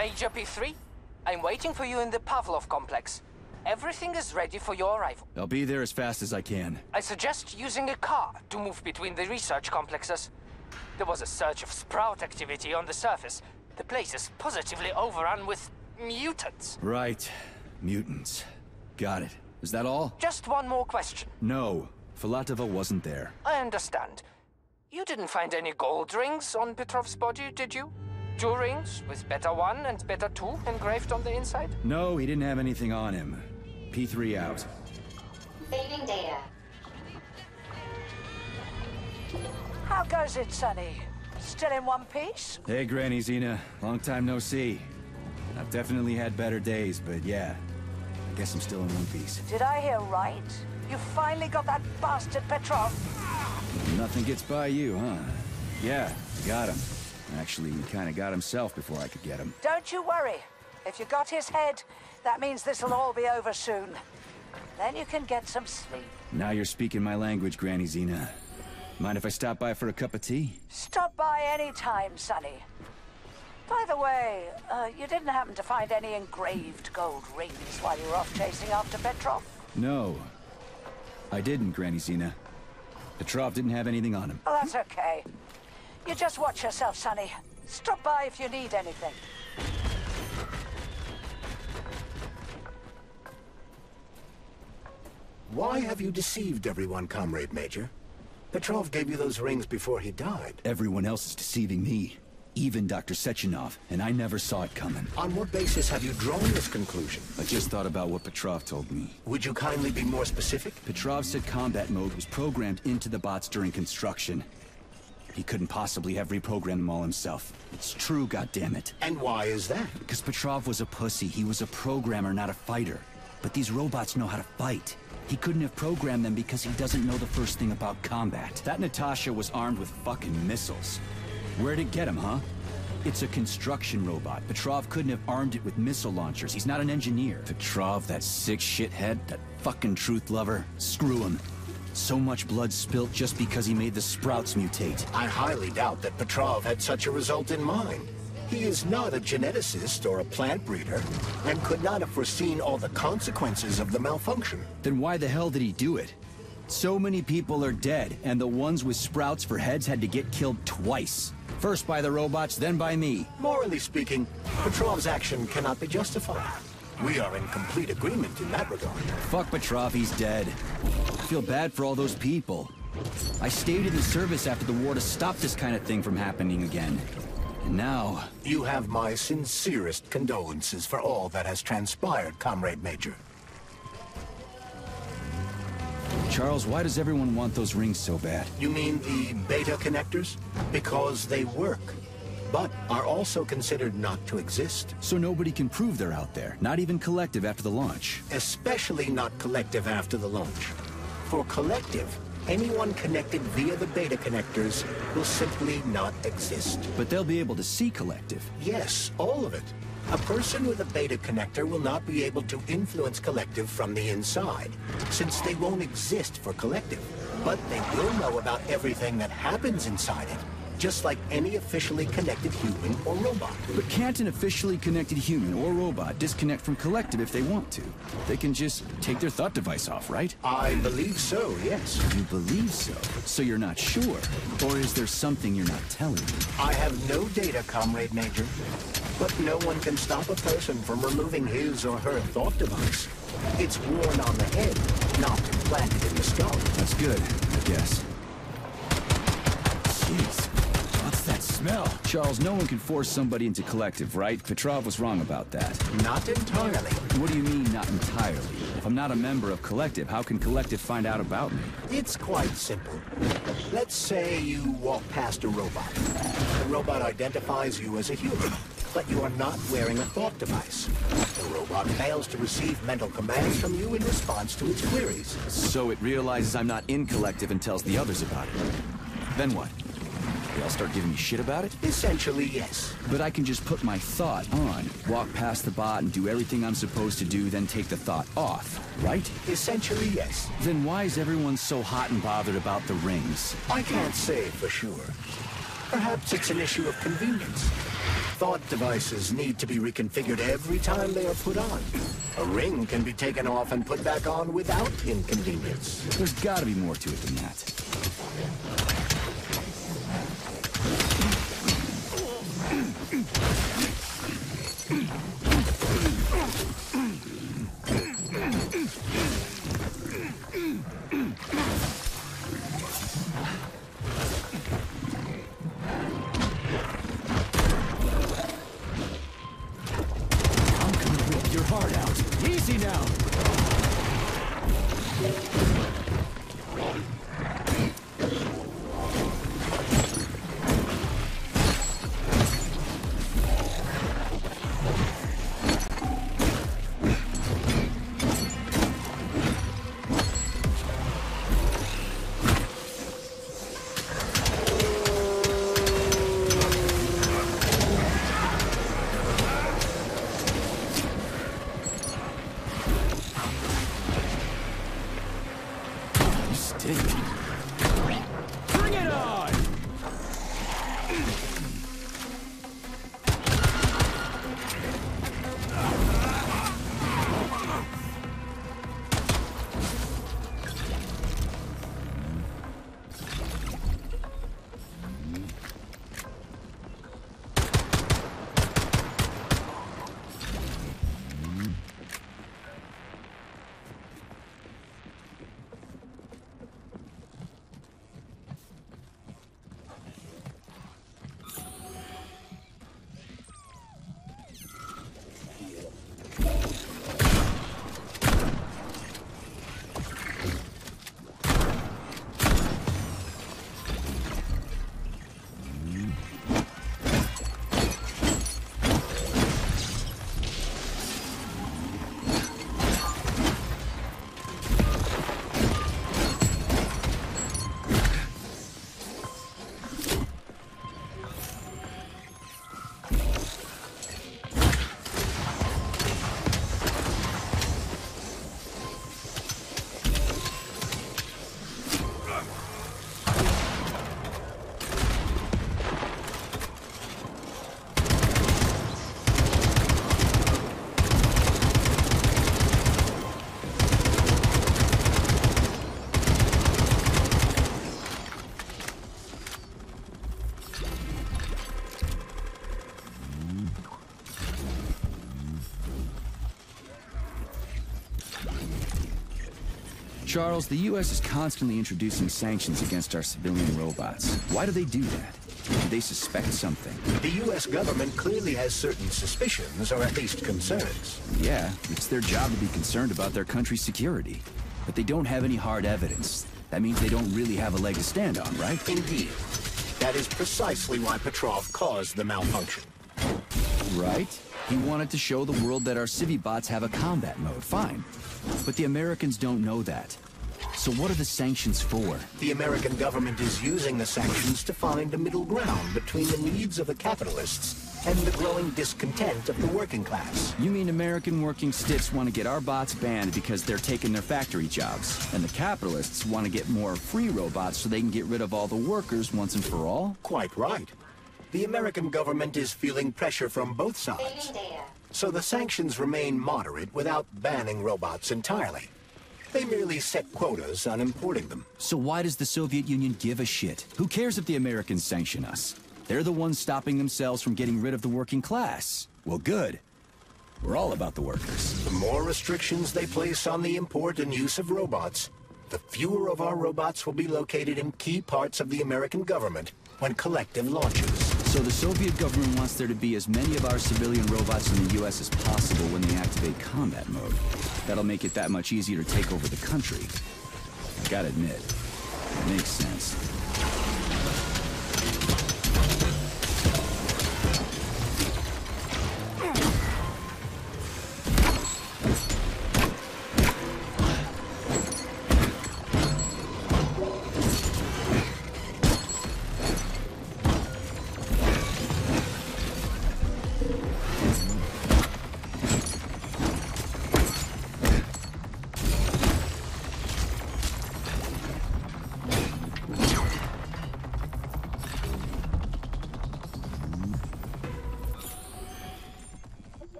Major P3, I'm waiting for you in the Pavlov complex. Everything is ready for your arrival. I'll be there as fast as I can. I suggest using a car to move between the research complexes. There was a surge of sprout activity on the surface. The place is positively overrun with mutants. Right. Mutants. Got it. Is that all? Just one more question. No. Filatova wasn't there. I understand. You didn't find any gold rings on Petrov's body, did you? 2 rings with Beta 1 and Beta 2 engraved on the inside? No, he didn't have anything on him. P3 out. Saving data. How goes it, Sonny? Still in one piece? Hey, Granny Xena. Long time no see. I've definitely had better days, but yeah. I guess I'm still in one piece. Did I hear right? You finally got that bastard Petrov? Nothing gets by you, huh? Yeah, got him. Actually, he kinda got himself before I could get him. Don't you worry. If you got his head, that means this'll all be over soon. Then you can get some sleep. Now you're speaking my language, Granny Xena. Mind if I stop by for a cup of tea? Stop by any time, Sonny. By the way, you didn't happen to find any engraved gold rings while you were off chasing after Petrov? No. I didn't, Granny Xena. Petrov didn't have anything on him. Oh, that's okay. You just watch yourself, Sonny. Stop by if you need anything. Why have you deceived everyone, Comrade Major? Petrov gave you those rings before he died. Everyone else is deceiving me. Even Dr. Sechenov, and I never saw it coming. On what basis have you drawn this conclusion? I just thought about what Petrov told me. Would you kindly be more specific? Petrov said combat mode was programmed into the bots during construction. He couldn't possibly have reprogrammed them all himself. It's true, goddammit. And why is that? Because Petrov was a pussy. He was a programmer, not a fighter. But these robots know how to fight. He couldn't have programmed them because he doesn't know the first thing about combat. That Natasha was armed with fucking missiles. Where'd it get him, huh? It's a construction robot. Petrov couldn't have armed it with missile launchers. He's not an engineer. Petrov, that sick shithead, that fucking truth lover. Screw him. So much blood spilt just because he made the sprouts mutate. I highly doubt that Petrov had such a result in mind. He is not a geneticist or a plant breeder, and could not have foreseen all the consequences of the malfunction. Then why the hell did he do it? So many people are dead, and the ones with sprouts for heads had to get killed twice. First by the robots, then by me. Morally speaking, Petrov's action cannot be justified. We are in complete agreement in that regard. Fuck Petrov, he's dead. I feel bad for all those people. I stayed in the service after the war to stop this kind of thing from happening again. And now... You have my sincerest condolences for all that has transpired, Comrade Major. Charles, why does everyone want those rings so bad? You mean the beta connectors? Because they work, but are also considered not to exist. So nobody can prove they're out there, not even Collective after the launch. Especially not Collective after the launch. For Collective, anyone connected via the beta connectors will simply not exist. But they'll be able to see Collective. Yes, all of it. A person with a beta connector will not be able to influence Collective from the inside, since they won't exist for Collective. But they will know about everything that happens inside it, just like any officially connected human or robot. But can't an officially connected human or robot disconnect from Collective if they want to? They can just take their thought device off, right? I believe so, yes. You believe so? So you're not sure? Or is there something you're not telling me? I have no data, Comrade Major. But no one can stop a person from removing his or her thought device. It's worn on the head, not implanted in the skull. That's good, I guess. Jeez. What's that smell? Charles, no one can force somebody into Collective, right? Petrov was wrong about that. Not entirely. What do you mean, not entirely? If I'm not a member of Collective, how can Collective find out about me? It's quite simple. Let's say you walk past a robot. The robot identifies you as a human, but you are not wearing a thought device. The robot fails to receive mental commands from you in response to its queries. So it realizes I'm not in Collective and tells the others about it. Then what? They all start giving me shit about it? Essentially, yes. But I can just put my thought on, walk past the bot and do everything I'm supposed to do, then take the thought off, right? Essentially, yes. Then why is everyone so hot and bothered about the rings? I can't say for sure. Perhaps it's an issue of convenience. Thought devices need to be reconfigured every time they are put on. A ring can be taken off and put back on without inconvenience. There's gotta be more to it than that. Bring it on! Charles, the U.S. is constantly introducing sanctions against our civilian robots. Why do they do that? Do they suspect something? The U.S. government clearly has certain suspicions, or at least concerns. Yeah, it's their job to be concerned about their country's security. But they don't have any hard evidence. That means they don't really have a leg to stand on, right? Indeed. That is precisely why Petrov caused the malfunction. Right? He wanted to show the world that our Civi-bots have a combat mode, fine. But the Americans don't know that. So what are the sanctions for? The American government is using the sanctions to find a middle ground between the needs of the capitalists and the growing discontent of the working class. You mean American working stiffs want to get our bots banned because they're taking their factory jobs, and the capitalists want to get more free robots so they can get rid of all the workers once and for all? Quite right. The American government is feeling pressure from both sides. Saving data. So the sanctions remain moderate without banning robots entirely. They merely set quotas on importing them. So why does the Soviet Union give a shit? Who cares if the Americans sanction us? They're the ones stopping themselves from getting rid of the working class. Well, good. We're all about the workers. The more restrictions they place on the import and use of robots, the fewer of our robots will be located in key parts of the American government when Collective launches. So the Soviet government wants there to be as many of our civilian robots in the U.S. as possible when they activate combat mode. That'll make it that much easier to take over the country. I gotta admit, it makes sense.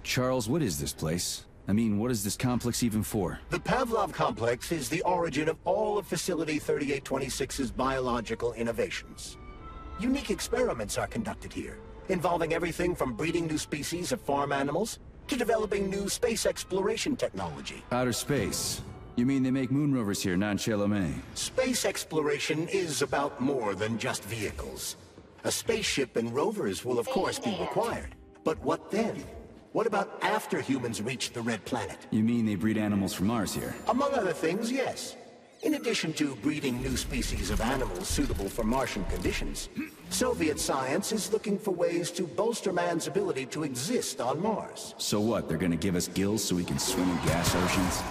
Charles, what is this place? I mean, what is this complex even for? The Pavlov complex is the origin of all of Facility 3826's biological innovations. Unique experiments are conducted here, involving everything from breeding new species of farm animals to developing new space exploration technology. Outer space? You mean they make moon rovers here, not in Chelomey? Space exploration is about more than just vehicles. A spaceship and rovers will of course be required. But what then? What about after humans reach the Red Planet? You mean they breed animals from Mars here? Among other things, yes. In addition to breeding new species of animals suitable for Martian conditions, Soviet science is looking for ways to bolster man's ability to exist on Mars. So what, they're gonna give us gills so we can swim in gas oceans?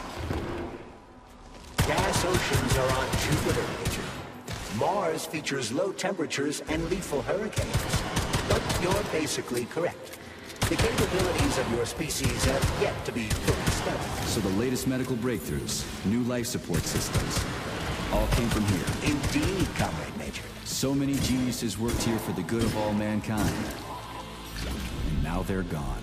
Gas oceans are on Jupiter, Richard. Mars features low temperatures and lethal hurricanes. But you're basically correct. The capabilities of your species have yet to be fully studied. So the latest medical breakthroughs, new life support systems, all came from here. Indeed, Comrade Major. So many geniuses worked here for the good of all mankind. And now they're gone.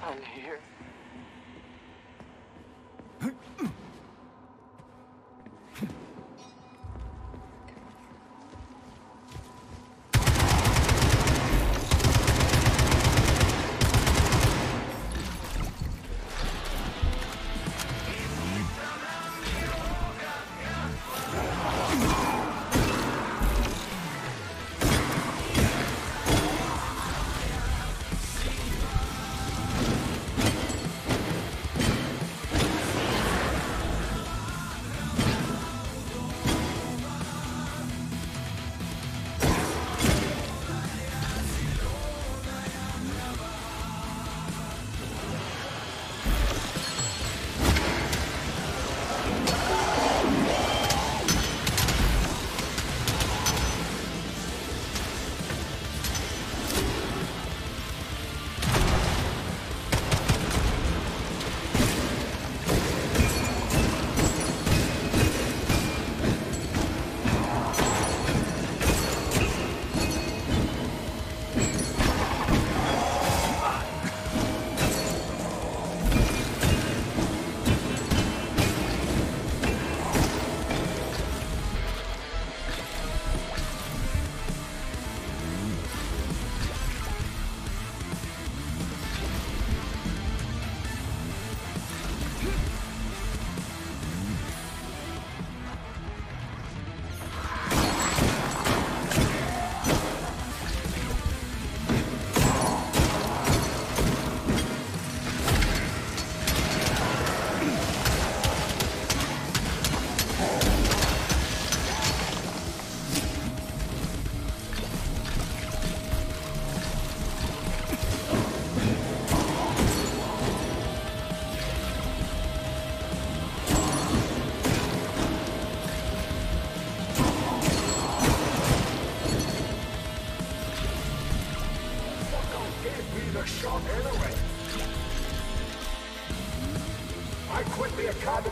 I'm here.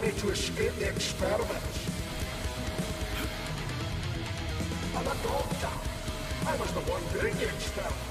To escape the experiments. I'm a doctor. I was the one doing the experiments.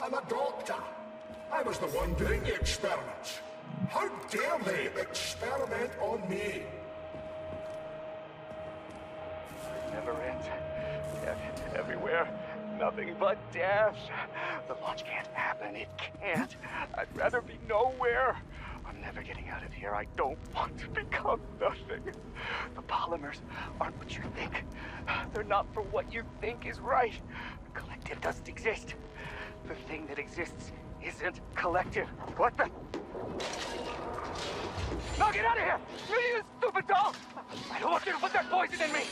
I'm a doctor. I was the one doing the experiments. How dare they experiment on me? It never ends. Death everywhere. Nothing but death. The launch can't happen. It can't. I'd rather be nowhere. I'm never getting out of here. I don't want to become nothing. The polymers aren't what you think. They're not for what you think is right. The collective doesn't exist. The thing that exists isn't collective. What the? No, get out of here! You stupid doll! I don't want you to put that poison in me!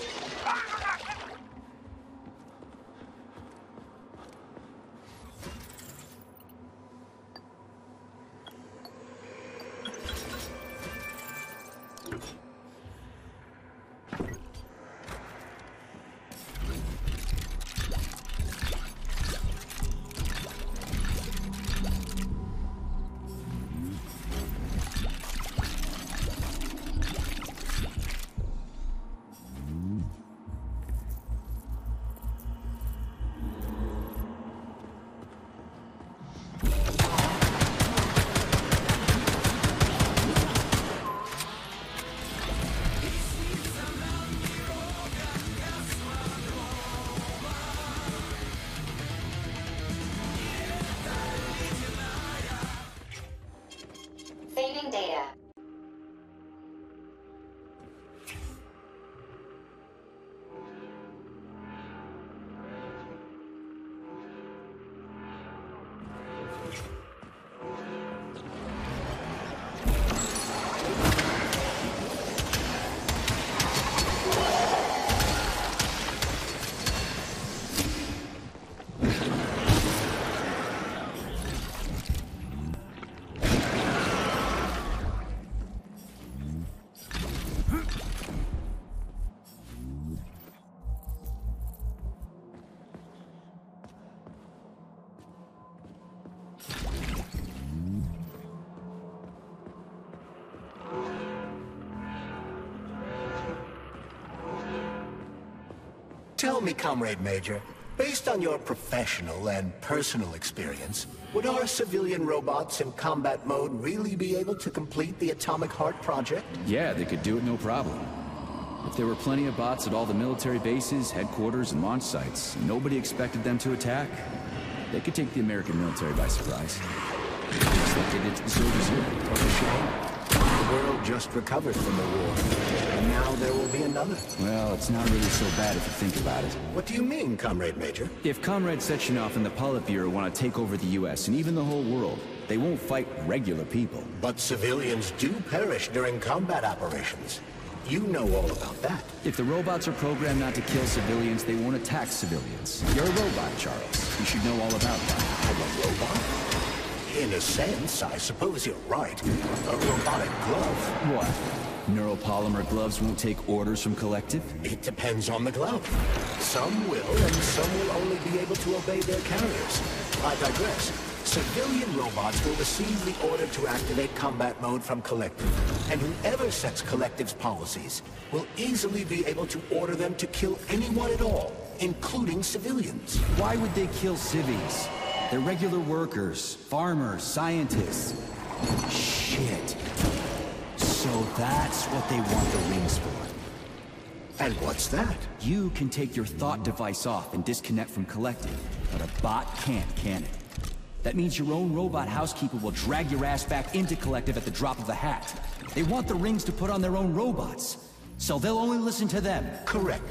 Saving data. Tell me, Comrade Major, based on your professional and personal experience, would our civilian robots in combat mode really be able to complete the Atomic Heart project? Yeah, they could do it no problem. If there were plenty of bots at all the military bases, headquarters, and launch sites, and nobody expected them to attack, they could take the American military by surprise. Just like they did to the soldiers here. The world just recovered from the war, and now there will be another another. Well, it's not really so bad if you think about it. What do you mean, Comrade Major? If Comrade Sechenov and the Politburo want to take over the US and even the whole world, they won't fight regular people. But civilians do perish during combat operations. You know all about that. If the robots are programmed not to kill civilians, they won't attack civilians. You're a robot, Charles. You should know all about that. I'm a robot? In a sense, I suppose you're right. A robotic glove. What? Neuropolymer gloves won't take orders from Collective? It depends on the glove. Some will, and some will only be able to obey their carriers. I digress. Civilian robots will receive the order to activate combat mode from Collective, and whoever sets Collective's policies will easily be able to order them to kill anyone at all, including civilians. Why would they kill civvies? They're regular workers, farmers, scientists. Shit. So that's what they want the rings for. And what's that? You can take your thought device off and disconnect from Collective, but a bot can't, can it? That means your own robot housekeeper will drag your ass back into Collective at the drop of a hat. They want the rings to put on their own robots, so they'll only listen to them. Correct.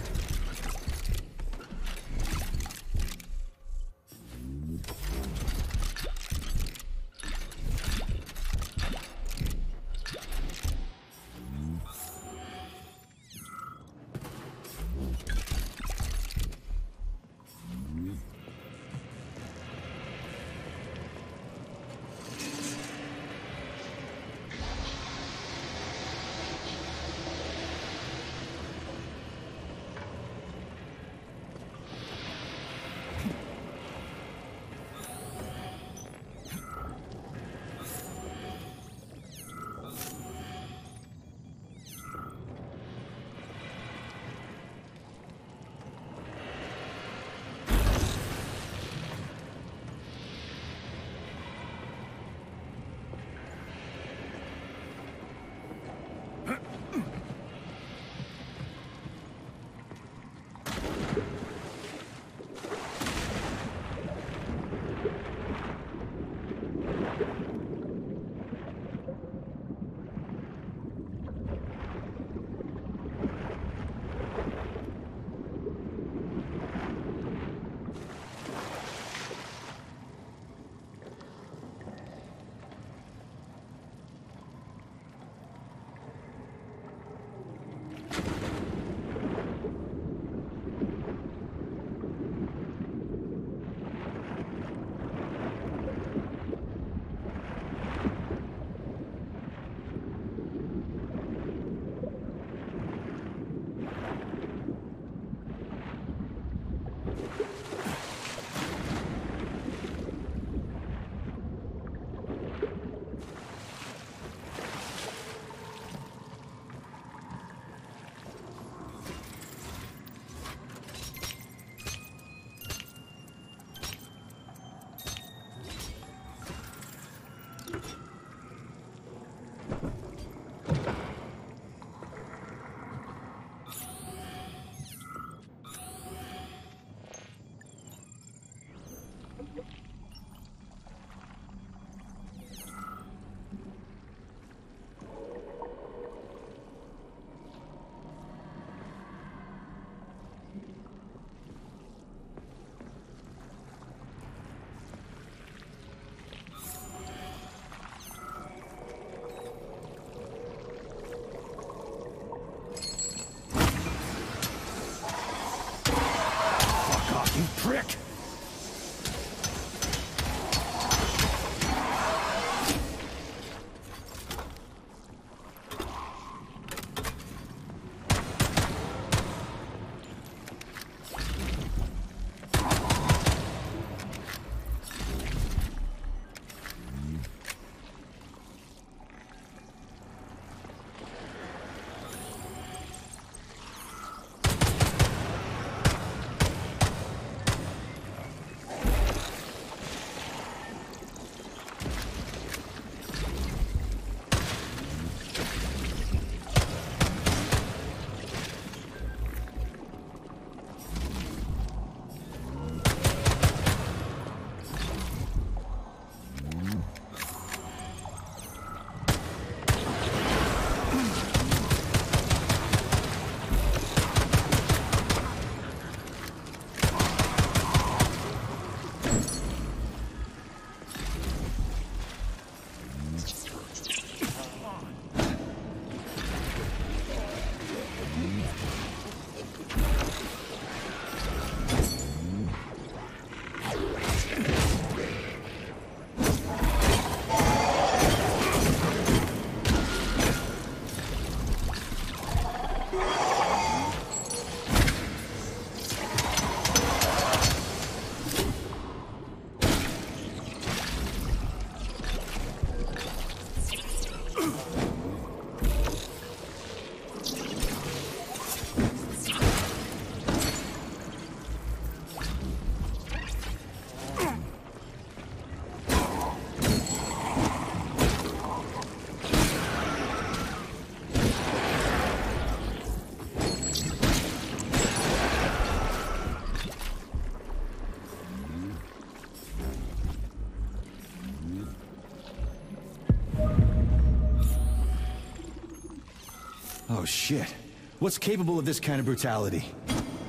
shit. What's capable of this kind of brutality?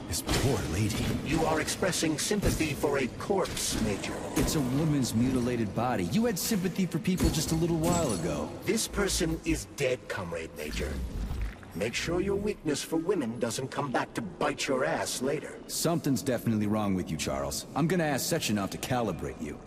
This poor lady. You are expressing sympathy for a corpse, Major. It's a woman's mutilated body. You had sympathy for people just a little while ago. This person is dead, Comrade Major. Make sure your weakness for women doesn't come back to bite your ass later. Something's definitely wrong with you, Charles. I'm gonna ask Sechenov to calibrate you.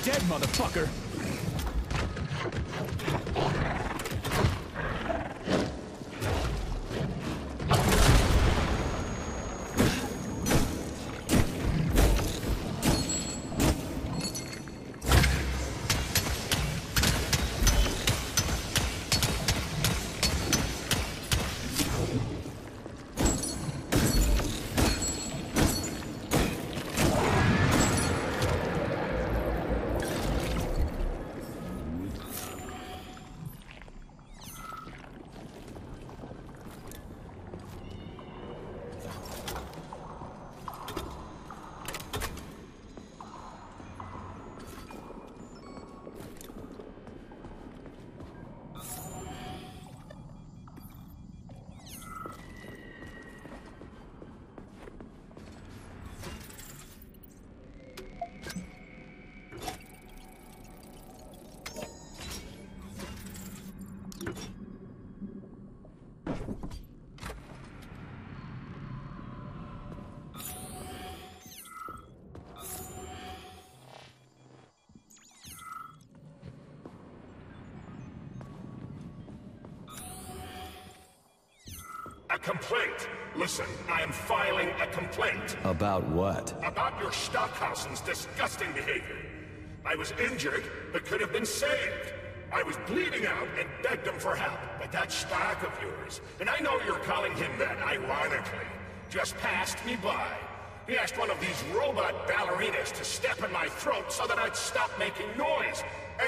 Dead, motherfucker! complaint. Listen, I am filing a complaint. About what? About your Stockhausen's disgusting behavior. I was injured, but could have been saved. I was bleeding out and begged him for help, but that Stock of yours, and I know you're calling him that ironically, just passed me by. He asked one of these robot ballerinas to step in my throat so that I'd stop making noise,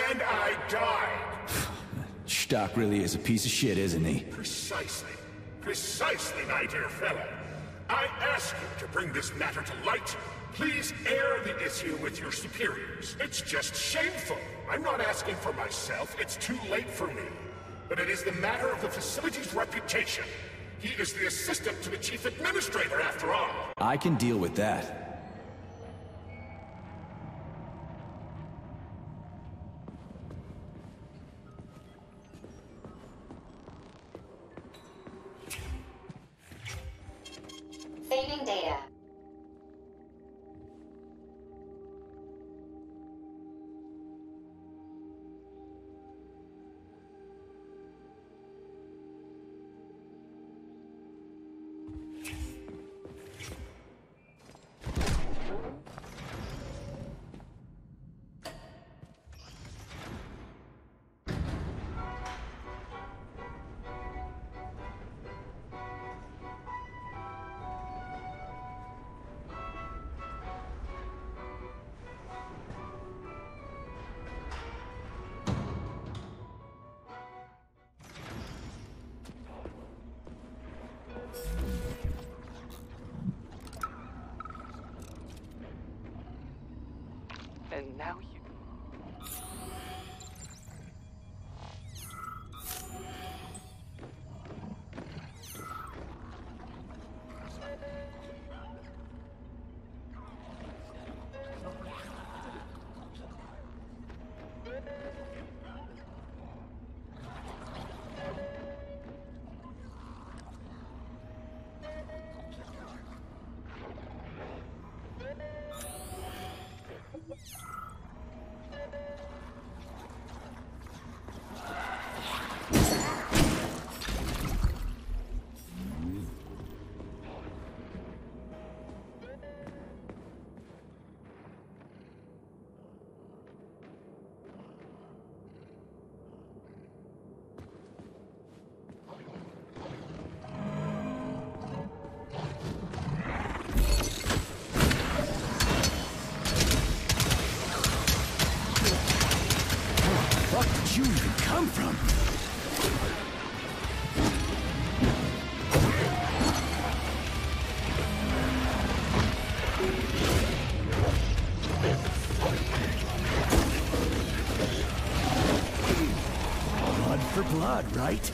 and I died. Stock really is a piece of shit, isn't he? Precisely. Precisely, my dear fellow. I ask you to bring this matter to light. Please air the issue with your superiors. It's just shameful. I'm not asking for myself. It's too late for me. But it is the matter of the facility's reputation. He is the assistant to the chief administrator, after all. I can deal with that. Saving data. And now you... You even come from? Blood for blood, right?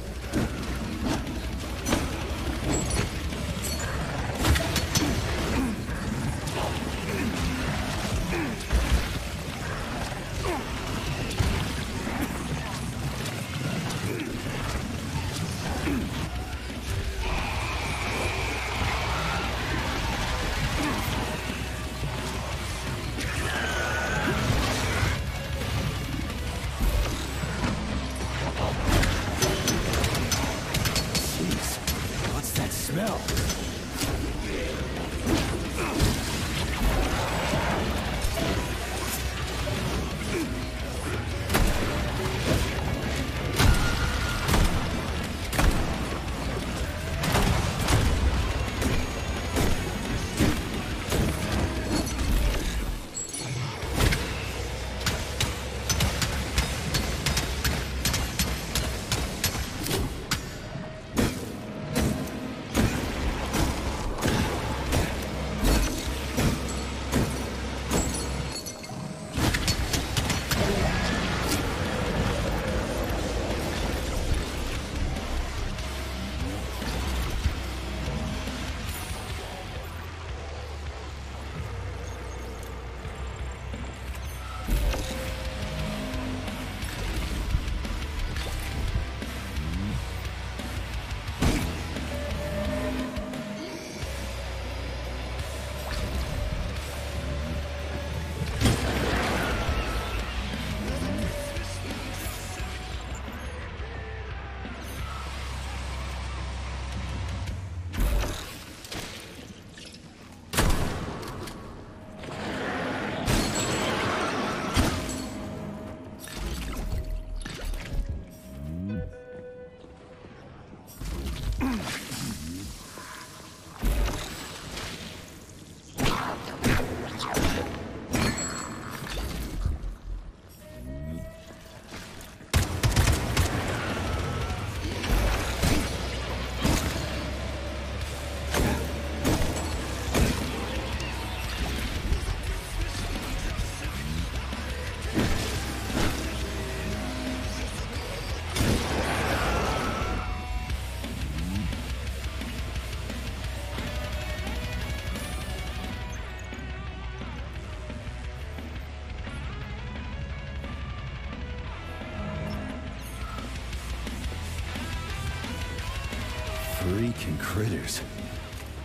Freaking critters.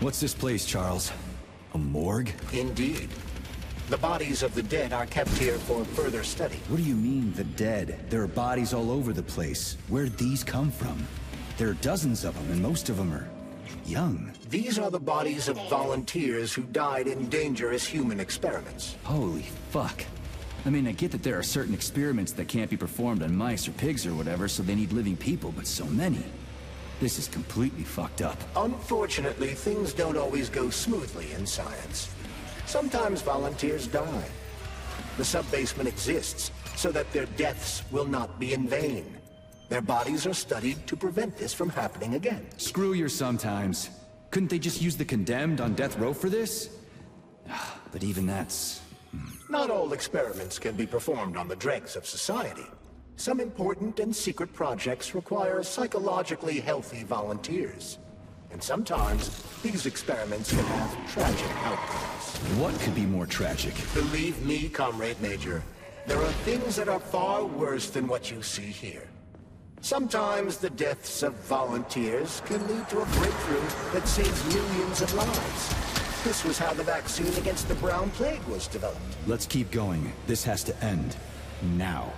What's this place, Charles? A morgue? Indeed. The bodies of the dead are kept here for further study. What do you mean, the dead? There are bodies all over the place. Where'd these come from? There are dozens of them, and most of them are young. These are the bodies of volunteers who died in dangerous human experiments. Holy fuck. I mean, I get that there are certain experiments that can't be performed on mice or pigs or whatever, so they need living people, but so many. This is completely fucked up. Unfortunately, things don't always go smoothly in science. Sometimes volunteers die. The sub-basement exists so that their deaths will not be in vain. Their bodies are studied to prevent this from happening again. Screw your sometimes. Couldn't they just use the condemned on death row for this? But even that's... Not all experiments can be performed on the dregs of society. Some important and secret projects require psychologically healthy volunteers. And sometimes, these experiments can have tragic outcomes. What could be more tragic? Believe me, Comrade Major, there are things that are far worse than what you see here. Sometimes the deaths of volunteers can lead to a breakthrough that saves millions of lives. This was how the vaccine against the brown plague was developed. Let's keep going. This has to end. Now.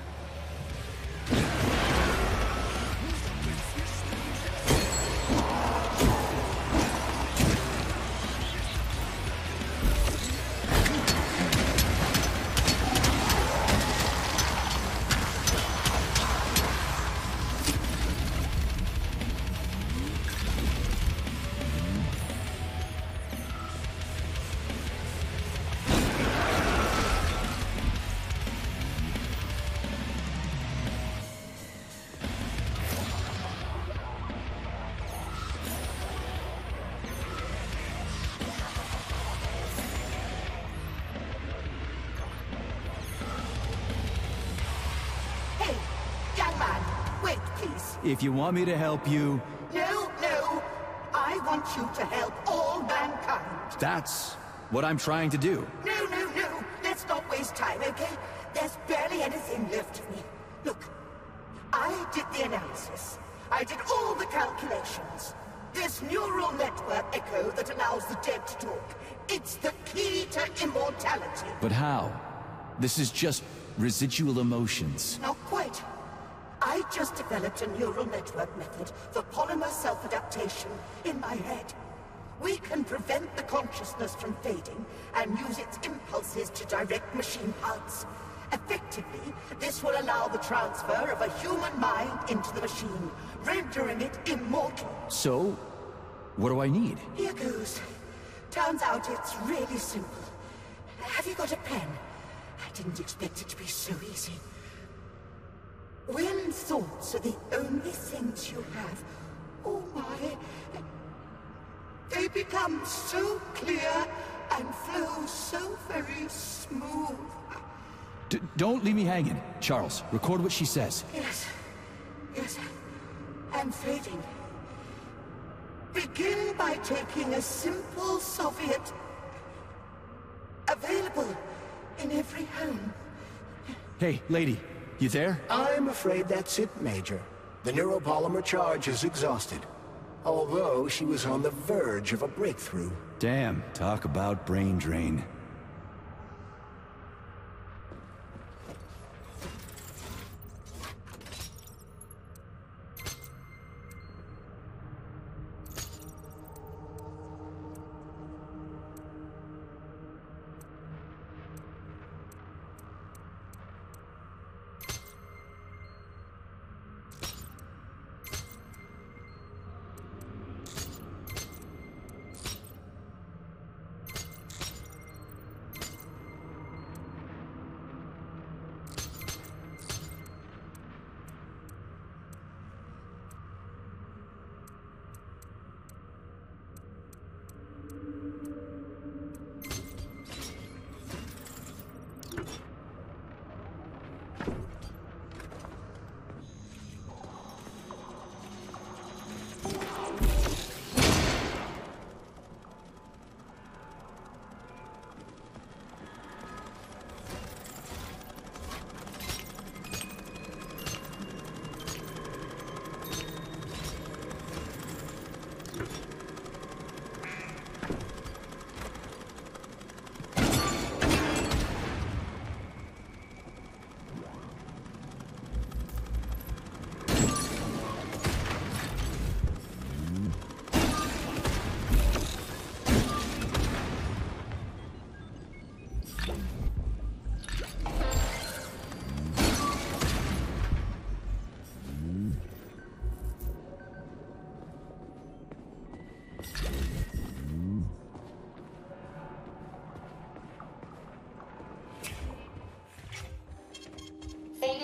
If you want me to help you... No, no. I want you to help all mankind. That's what I'm trying to do. No, no, no. Let's not waste time, okay? There's barely anything left of me. Look, I did the analysis. I did all the calculations. This neural network echo that allows the dead to talk. It's the key to immortality. But how? This is just residual emotions. Not quite. I just developed a neural network method for polymer self-adaptation in my head. We can prevent the consciousness from fading and use its impulses to direct machine parts. Effectively, this will allow the transfer of a human mind into the machine, rendering it immortal. So, what do I need? Here goes. Turns out it's really simple. Have you got a pen? I didn't expect it to be so easy. When thoughts are the only things you have, oh my, they become so clear and flow so very smooth. Don't leave me hanging. Charles, record what she says. Yes, I'm fading. Begin by taking a simple Soviet, available in every home. Hey, lady. You there? I'm afraid that's it, Major. The neuropolymer charge is exhausted. Although she was on the verge of a breakthrough. Damn, talk about brain drain.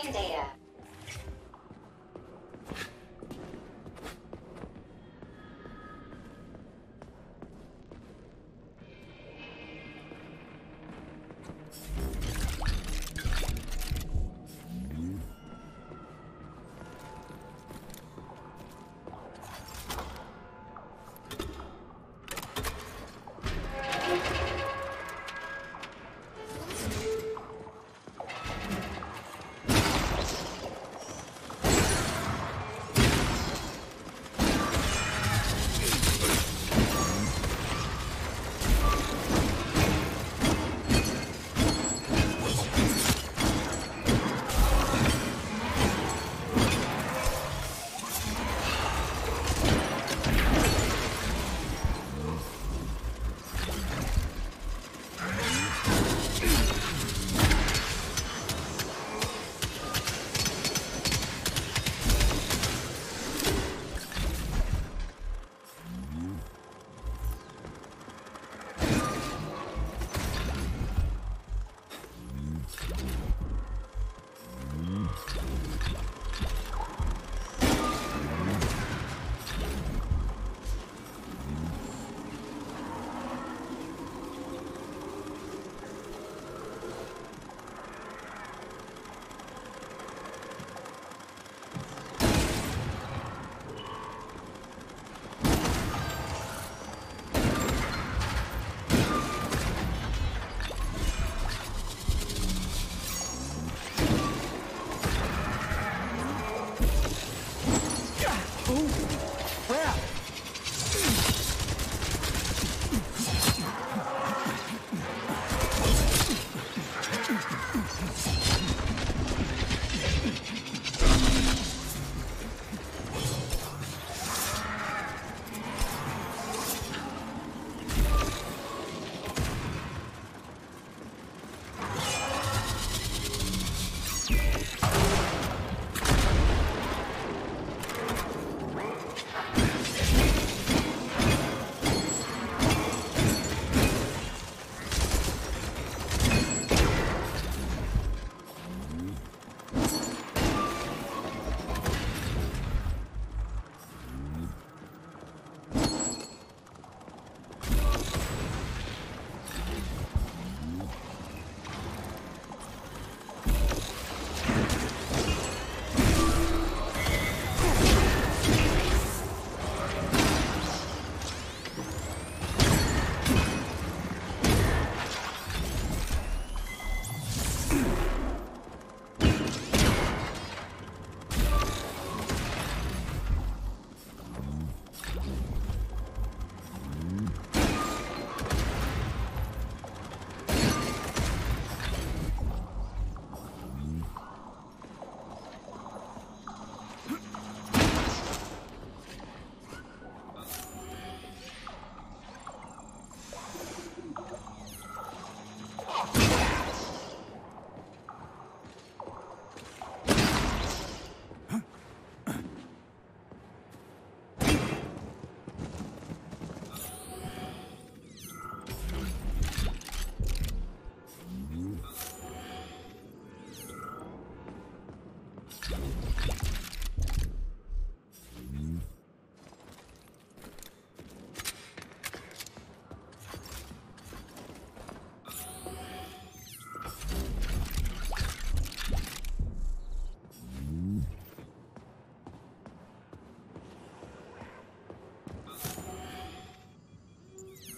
Saving data.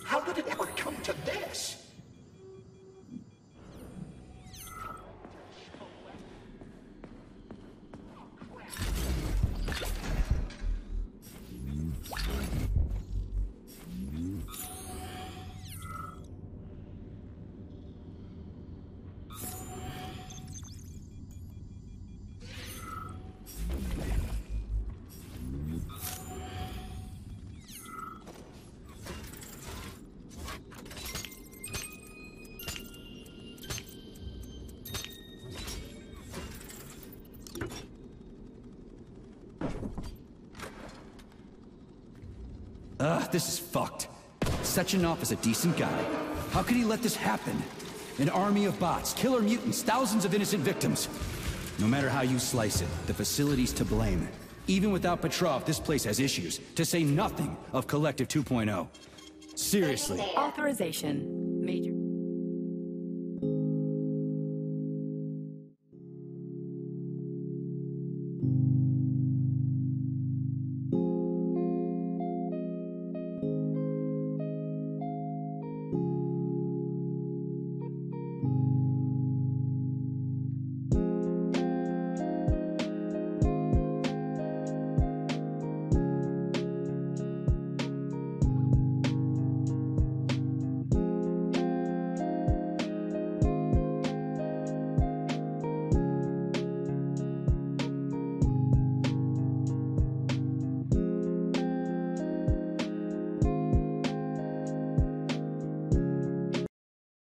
How did it ever come to this? This is fucked. Sechenov is a decent guy. How could he let this happen? An army of bots, killer mutants, thousands of innocent victims. No matter how you slice it, the facility's to blame. Even without Petrov, this place has issues, to say nothing of Collective 2.0. Seriously. Saving data. Authorization.